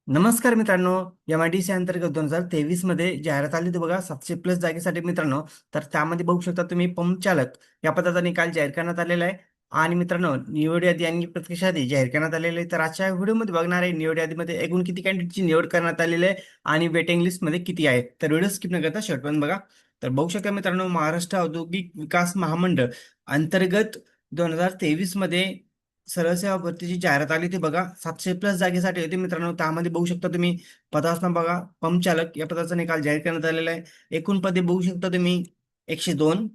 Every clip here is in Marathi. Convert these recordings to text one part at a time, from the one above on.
नमस्कार मित्रांनो. MIDC अंतर्गत 2023 मध्ये जाहिरात आली होती बघा, 700+ जागेसाठी मित्रांनो. तर त्यामध्ये बघू शकता तुम्ही पंप चालक या पदाचा निकाल जाहीर करण्यात आलेला आहे. आणि मित्रांनो, निवड यादी आणि प्रतीक्षा यादी जाहीर करण्यात आलेली आहे. तर आजच्या व्हिडिओमध्ये बघणार आहे निवड यादीमध्ये एकूण किती कॅन्डिडेटची निवड करण्यात आलेली आहे आणि वेटिंग लिस्टमध्ये किती आहेत. तर व्हिडिओ स्किप न करता शेवटपर्यंत बघा. तर बघू शकता मित्रांनो, महाराष्ट्र औद्योगिक विकास महामंडळ अंतर्गत 2023 मध्ये सरळ सेवा भरतीची जाहिरात आली होती बघा, 700+ जागेसाठी होती मित्रांनो. त्यामध्ये बघू शकता तुम्ही पदाचं नाव बघा, पंप चालक या पदाचा निकाल जाहीर करण्यात आलेला आहे. एकूण पदे बघू शकता तुम्ही 102.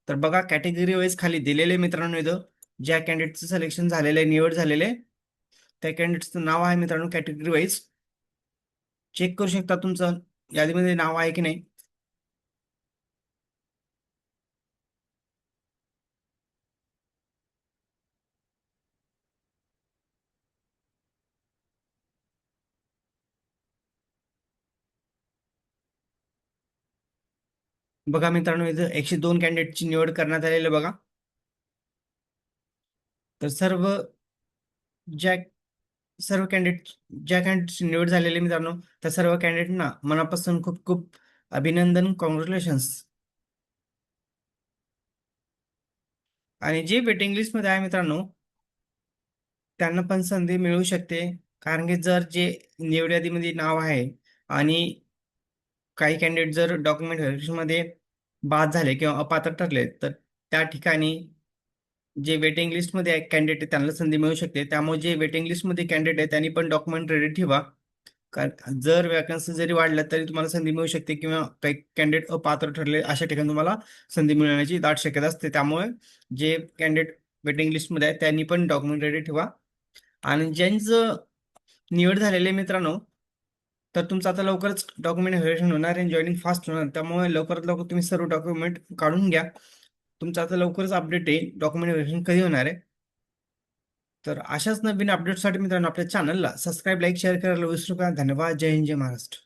तर बघा, कॅटेगरी वाईज खाली दिलेले मित्रांनो. इथं ज्या कॅन्डिडेटचं सिलेक्शन झालेलं आहे, निवड झालेले आहे, त्या कॅन्डिडेटचं नाव आहे मित्रांनो. कॅटेगरी वाईज चेक करू शकता तुमचं यादीमध्ये नाव आहे की नाही. बघा मित्रांनो, इथं 102 कॅन्डिडेटची निवड करण्यात आलेली आहे बघा. तर ज्या सर्व कॅन्डिडेट ज्या कॅन्डिडेटची निवड झालेली आहे मित्रांनो, त्या सर्व कॅन्डिडेटना मनापासून खूप खूप अभिनंदन, कॉंग्रॅच्युलेशन्स. आणि जे वेटिंग लिस्टमध्ये आहे मित्रांनो, त्यांना पण संधी मिळू शकते. कारण की जर जे निवड यादीमध्ये नाव आहे आणि काही कॅन्डिडेट जर डॉक्युमेंट व्हेरिफिकेशनमध्ये बाद झाले किंवा अपात्र ठरले, तर त्या ठिकाणी जे वेटिंग लिस्टमध्ये कॅन्डिडेट आहे त्यांना संधी मिळू शकते. त्यामुळे जे वेटिंग लिस्टमध्ये कॅन्डिडेट आहे त्यांनी पण डॉक्युमेंट रेडी ठेवा. कारण जर वॅकन्सी जरी वाढल्या तरी तुम्हाला संधी मिळू शकते, किंवा काही कॅन्डिडेट अपात्र ठरले अशा ठिकाणी तुम्हाला संधी मिळण्याची दाट शक्यता असते. त्यामुळे जे कॅन्डिडेट वेटिंग लिस्टमध्ये आहे त्यांनी पण डॉक्युमेंट रेडी ठेवा. आणि ज्यांचं निवड झालेले मित्रांनो, तर तुमचं आता लवकरच डॉक्युमेंट व्हेरिफिकेशन होणार आहे, जॉईनिंग फास्ट होणार. त्यामुळे लवकरात लवकर तुम्ही सर्व डॉक्युमेंट काढून घ्या. तुमचं आता लवकरच अपडेट येईल डॉक्युमेंट व्हेरिफिकेशन कधी होणार आहे. तर अशाच नवीन अपडेटसाठी मित्रांनो आपल्या चॅनलला सबस्क्राईब, लाईक, शेअर करायला विसरू नका. धन्यवाद. जय हिंद, जय महाराष्ट्र.